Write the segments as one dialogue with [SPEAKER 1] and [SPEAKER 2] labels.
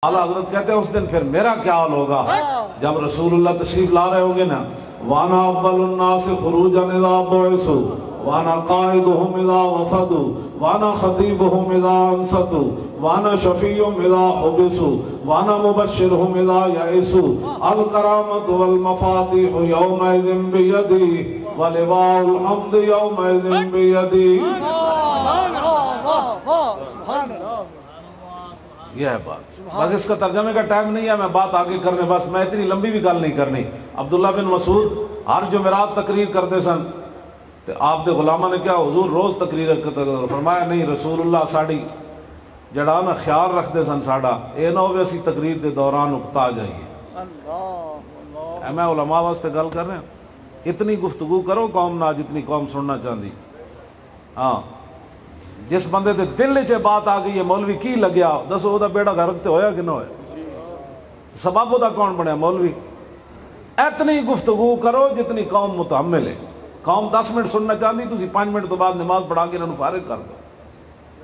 [SPEAKER 1] اعلیٰ حضرت کہتے ہیں اس دن پھر میرا کیا حال ہوگا جب رسول اللہ تشریف لا رہے ہوں گے نا، وانا اول الناس خروجا اذا بعثوا وانا قائدهم اذا وفدوا وانا خطیبهم اذا انصتوا وانا شفیعهم اذا حبسوا وانا مبشرهم اذا یئسوا الکرامة والمفاتیح یومئذ بیدی ولواء الحمد یومئذ بیدی۔ یہ ہے بات، بس اس کا ترجمے کا ٹائم نہیں ہے، میں بات آگے کرنے، بس میں اتنی لمبی بھی گل نہیں کرنی۔ عبداللہ بن مسعود ہر جمعرات تقریر کرتے سن، تو آپ دے غلامہ نے کیا حضور روز تقریر کرتے؟ فرمایا نہیں، رسول اللہ ساڑی جڑا نا خیال رکھتے سن ساڑا، اے نہ ہوئے اسی تقریر دے دوران اکتا جائیے۔ میں علماء واسطے گل کر رہے ہیں، اتنی گفتگو کرو قوم نہ جتنی قوم سننا چاہتی۔ ہاں جس بندے دے دل چ بات آ گئی ہے مولوی کی لگیا، دسو وہ بیڑا غرق تے ہویا کہ نہ ہویا؟ سبب وہ کون بنیا؟ مولوی۔ اتنی گفتگو کرو جتنی قوم متحمل ہے۔ قوم 10 منٹ سننا چاہتی، تسی 5 منٹ تو بعد نماز پڑھا کے انہوں فارغ کر دو۔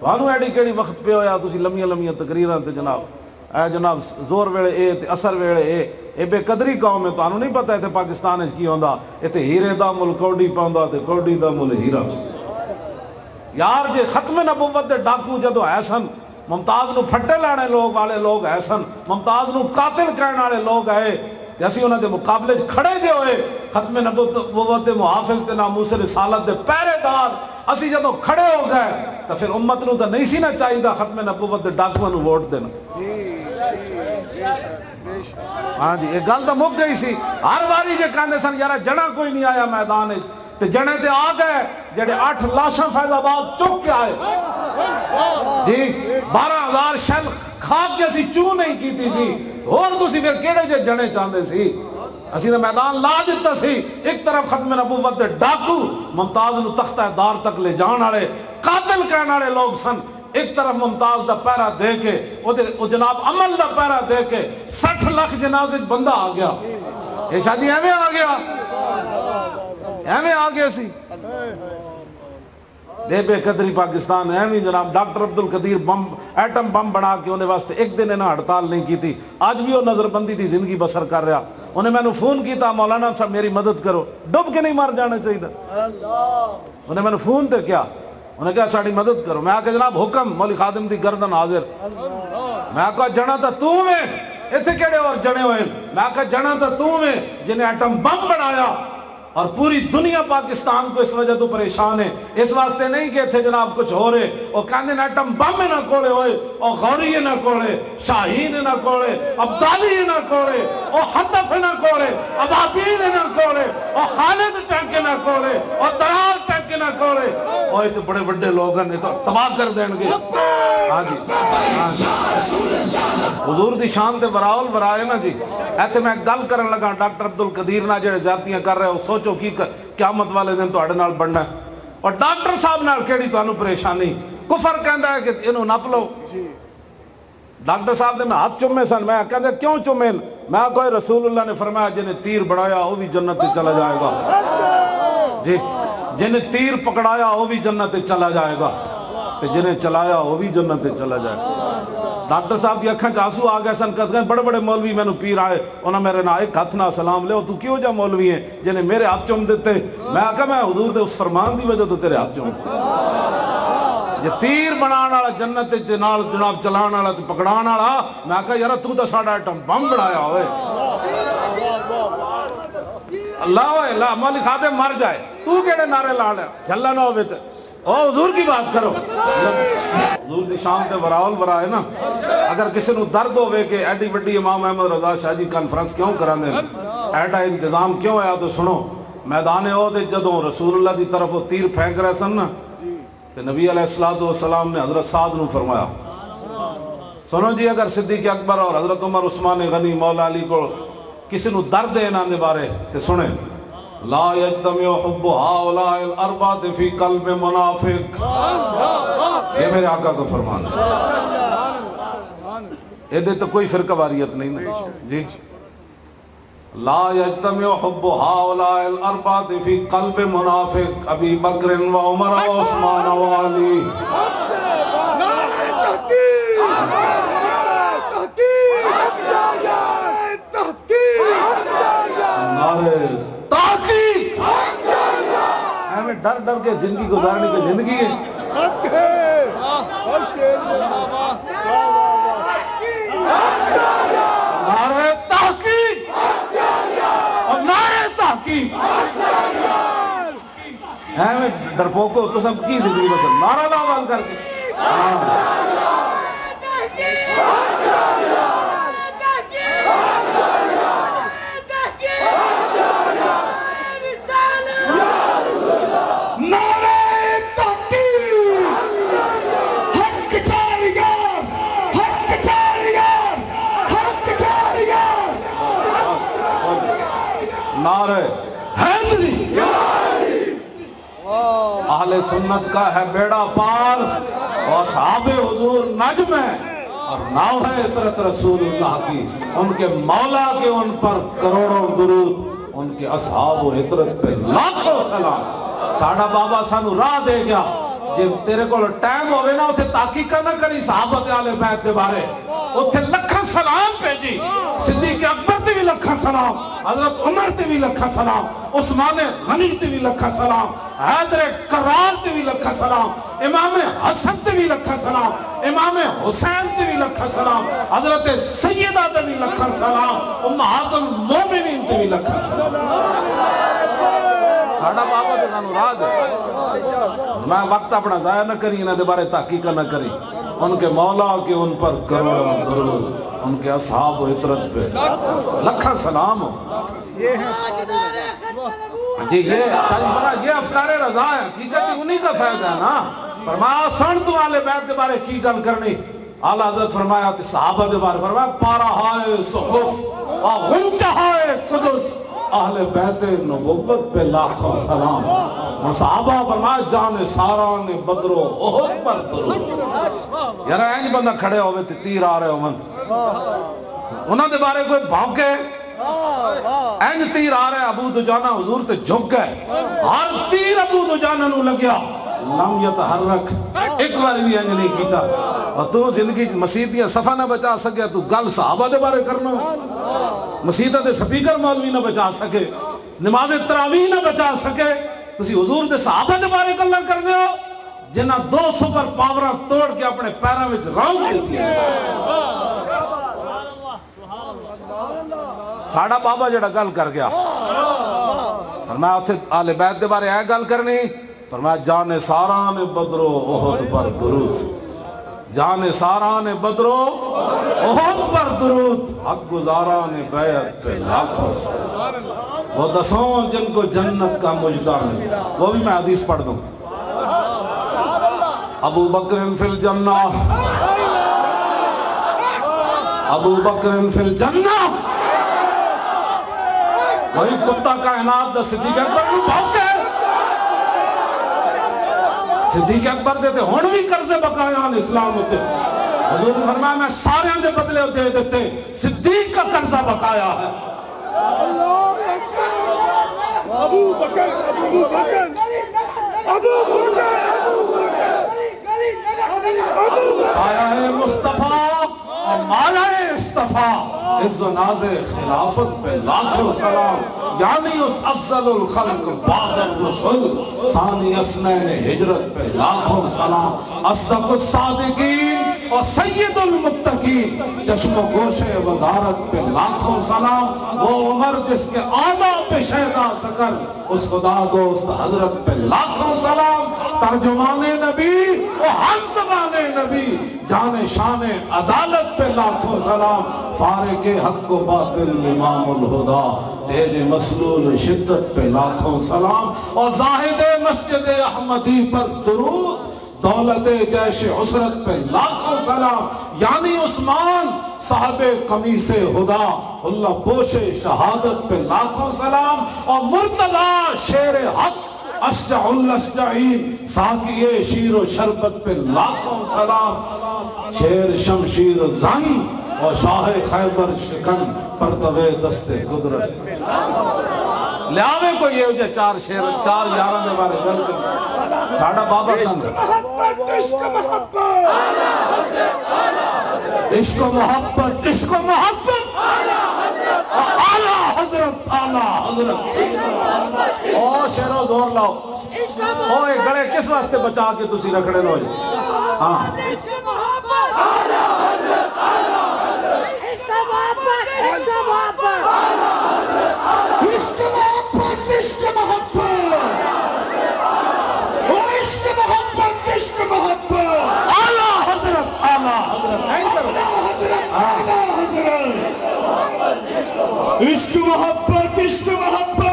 [SPEAKER 1] تانوں ایڈی کیڑی وقت پہ ہویا تسی لمیاں لمیاں تقریراں تے جناب زور ویلے اے تے اثر ویلے اے بے قدری قوم ہے۔ تانوں نہیں پتہ ہے پاکستان وچ کی ہوندا؟ ایتھے ہیرے دا مل کوڈی پاوندا تے کوڈی دا مل ہیرا۔ یار جے ختم نبوت دے ڈاکو جدو ہے سن، ممتاز نو پھٹے لانے لوگ والے لوگ ہے سن، ممتاز نو قاتل کہنے والے لوگ ہے، تے اسی انہاں دے مقابلے کھڑے جے ہوئے ختم نبوت دے محافظ تے ناموس رسالت دے پہرے دار، اسی جدو کھڑے ہو گئے تو پھر امت نو تو نہیں سی نہ چاہیے دا ختم نبوت دے ڈاکو نو ووٹ دینا۔ ہاں جی، یہ گل تو مک گئی سی۔ ہر باری جے کہندے سن یار جنا کوئی نہیں آیا میدان وچ، تے جنے تے آ گئے جڑے 8 لاشاں فیض آباد چک کے آئے جی، 12,000 شل کھا کے اسی چوں نہیں کیتی سی، اور تسی پھر کیڑے جے جنے چاہندے سی؟ اسی نے میدان لا دیتا سی۔ ایک طرف ختم نبوت دے ڈاکو ممتاز نو تختہ دار تک لے جان والے قاتل کہنے والے لوگ سن، ایک طرف ممتاز دا پہرا دے کے او جناب عمل دا پہرا دے کے 60 لاکھ جنازے بندہ آ گیا۔ یہ شادی ایویں آ گیا، ایویں آ گیا سی بے قدری پاکستان ایویں جناب۔ ڈاکٹر عبدالقدیر ایٹم بم بنا کے انہیں واسطے ایک دن انہیں ہڑتال نہیں کی تھی، آج بھی وہ نظر بندی تھی زندگی بسر کر رہا۔ انہیں میں نے فون کیتا مولانا صاحب میری مدد کرو، ڈب کے نہیں مار جانا چاہیے۔ انہیں میں نے فون تے کیا، انہیں کہا ساڑی مدد کرو۔ میں آکے جناب حکم، مولی خادم دی گردن حاضر۔ میں کہا جنا تا تو میں ایتھے کیڑے اور جنے ہوئے؟ میں کہا جنا تا تو میں جنہیں ایٹم بم بنایا، اور پوری دنیا پاکستان کو اس وجہ تو پریشان ہے۔ اس واسطے نہیں کہ تھے جناب کچھ ہو رہے، وہ کہندے ایٹم بم نہ کوڑے ہوئے، اور غوری نہ کوڑے، شاہین نہ کوڑے، عبدالی نہ کوڑے، اور حطف نہ کوڑے، ابابیل نہ کوڑے، اور خالد ٹنکے نہ کوڑے، اور درار ٹنکے نہ کوڑے، اور یہ تو بڑے بڑے لوگ ہیں تو تباہ کر دیں گے۔ ہاں جی، حضور دی شان تے وراول ورائے نا جی۔ ایتھے میں گل کرن لگا ڈاکٹر عبدالقدیر نہ جڑے زیادتیاں کر رہے ہو، سوچو کی قیامت والے دن تواڈے نال بننا ہے، اور ڈاکٹر صاحب نال کیڑی تانوں پریشانی؟ کفر کہندا ہے کہ انہوں نپ لو۔ ڈاکٹر صاحب نے میں ہاتھ چومے سن، میں کہندے کیوں چومے؟ میں کوئی رسول اللہ نے فرمایا جنہیں تیر بڑھایا وہ بھی جنت تے چلا جائے گا جی، جنہیں تیر پکڑایا وہ بھی جنت تے چلا جائے گا، تے جنہیں چلایا وہ بھی جنت تے چلا جائے گا۔ ڈاکٹر صاحب کی اکھاں آنسو آ گئے سن، کہتے ہیں بڑے بڑے مولوی میں نو پیر آئے، انہاں میرے نہ ایک ہاتھ نہ سلام لے، تو کیوں جا مولوی ہیں جنہیں میرے ہاتھ چوم دیتے؟ میں کہا میں حضور دے اس فرمان دی وجہ تو تیرے ہاتھ چوم یہ تیر بنان والا جنت تے نال جناب چلان والا تے پکڑان والا۔ میں کہا یار تو تے ساڈا ایٹم بم بنایا ہوئے، اللہ ہوئے اللہ مولی خادم مر جائے، تو کیڑے نعرے لا لے جھلا نہ ہوئے تے او حضور کی بات کرو۔ حضور دی شان تے وراول ورائے نا۔ اگر کسی نو درد ہوئے کہ ایڈی بڑی امام احمد رضا شاہ جی کانفرنس کیوں کرانے، ایڈا انتظام کیوں ہے، تو سنو میدان عہد جدوں رسول اللہ دی طرف وہ تیر پھینک رہے سن نا، تے نبی علیہ السلام نے حضرت سعد نو فرمایا سنو جی، اگر صدیق اکبر اور حضرت عمر عثمان غنی مولا علی کو کسی نو درد ہے انہاں دے بارے تے سنیں، لا یجتمع حب ہؤلاء الاربعۃ فی قلب منافق۔ یہ میرے آقا کا فرمان ہے، یہ دے تو کوئی فرقہ واریت نہیں نا جی۔ لا یجتمع حب ہؤلاء الاربعۃ فی قلب منافق، ابی بکر و عمر و عثمان و علی۔ ڈر ڈر کے زندگی گزارنے کی زندگی ہے. نعرہ تحقیق اور نعرہ تحقیق ہے میں ڈرپوکو تو سب کی زندگی بس نعرہ دا آواز کر کے نعرہ حیدری. اہل سنت کا ہے بیڑا پار اور اصحاب حضور نجم ہے اور ناو ہے عطرت رسول اللہ کی. ان کے مولا کے ان پر کروڑوں درود, ان کے اصحاب و عطرت پہ لاکھوں سلام. ساڑھا بابا سانو راہ دے گیا جب تیرے کو ٹائم ہوئے نا اتھے تحقیق نہ کری صحابت آل بیت دے بارے اتھے لکھا سلام بھیجی. صدیق اکبر تے بھی لکھا سلام, حضرت عمر تے بھی لکھا سلام, عثمان غنی تے بھی لکھا سلام, حیدر کرار تے بھی لکھا سلام, امام حسن تے بھی لکھا سلام, امام حسین تے بھی لکھا سلام, حضرت سیدہ تے بھی لکھا سلام, امہات المومنین تے بھی لکھا سلام. ساڑھا بابا دے سانو راہ دے. میں وقت اپنا ضائع نہ کری انہاں دے بارے تحقیق نہ کری. ان کے مولا کے ان پر کروڑوں درود, ان کے اصحاب و عطرت پہ لکھا سلام ہو. جی یہ یہ افکار رضا ہے, حقیقت انہی کا فیض ہے نا. فرمایا سن تو آل بیت دے بارے کی گل کرنی. اعلیٰ حضرت فرمایا صحابہ دے بارے فرمایا پارا ہائے صحف اور غنچہ ہائے قدس اہل بیت نبوت پہ لاکھوں سلام. اور صحابہ فرمایا جان ساران بدرو احد پر درود. یار اینج بندہ کھڑے ہوئے تیر آ رہے ہو انہاں دے بارے کوئی بھونکے اینج تیر آ رہے ابو دجانہ حضور تے جھک گئے. ہر تیر ابو دجانہ نو لگیا لم یتحرک, ایک بار بھی اینج نہیں کیتا. اور تو زندگی مسیحیاں صفحہ نہ بچا سکے تو گل صحابہ دے بارے کرنا, مسیحیاں دے سپیکر مولوی نہ بچا سکے, نماز تراویح نہ بچا سکے, تسی حضور دے صحابہ دے بارے گلاں کرنے ہو جنہ دو سپر پاوراں توڑ کے اپنے پیراں وچ راؤں دیتی ہیں. ساڑھا بابا جڑا گل کر گیا فرمایا اتھے آل بیت دے بارے آئے گل کرنی. فرمایا جان ساران بدرو احد پر درود, جان ساران بدرو احد پر درود, حق گزاران بیعت پہ لاکھوں سلام. وہ دسوں جن کو جنت کا مجدہ ملا, وہ بھی میں حدیث پڑھ دوں. ابو بکر فی الجنہ, ابو بکر فی الجنہ. وہی کتا کائنات دا صدیق اکبر کو بھوکے, صدیق اکبر دیتے ہون بھی قرض بقایان اسلام ہوتے. حضور فرمایا میں سارے دے بدلے دے دیتے, صدیق کا قرضہ بقایا ہے. ابو بکر ابو بکر ابو بکر سایہ مصطفیٰ اور مالا اصطفیٰ, عز و ناز خلافت پہ لاکھوں سلام. یعنی اس افضل الخلق بعد الرسل ثانی اسنین ہجرت پہ لاکھوں سلام. اصدق الصادقین اور سید المتقین چشم و گوش وزارت پہ لاکھوں سلام. وہ عمر جس کے آداب پہ شہدہ سکر اس خدا دوست حضرت پہ لاکھوں سلام. ترجمان نبی و ہم زبان نبی جان شان عدالت پہ لاکھوں سلام. فارق حق و باطل امام الہدا تیرے مسلول شدت پہ لاکھوں سلام. اور زاہد مسجد احمدی پر درود, دولت جیش عسرت پہ لاکھوں سلام. یعنی عثمان صاحب قمیص خدا اللہ پوش شہادت پہ لاکھوں سلام. اور مرتضی شیر حق اشجع الاشجعین ساقی شیر و شربت پہ لاکھوں سلام. شیر شمشیر زنگ اور شاہ خیبر شکن پرتوے دست قدرت. لیاوے کو یہ جو چار شیر چار یاران دے بارے گل کر ساڑھا بابا سنگ عشق محبت عشق محبت عشق محبت اعلیٰ حضرت اعلیٰ حضرت. اور شہروں زور لاؤ اوے گڑے کس واسطے بچا کے تسی رکھڑے نو جی ہاں
[SPEAKER 2] عشق محبت عشق محبت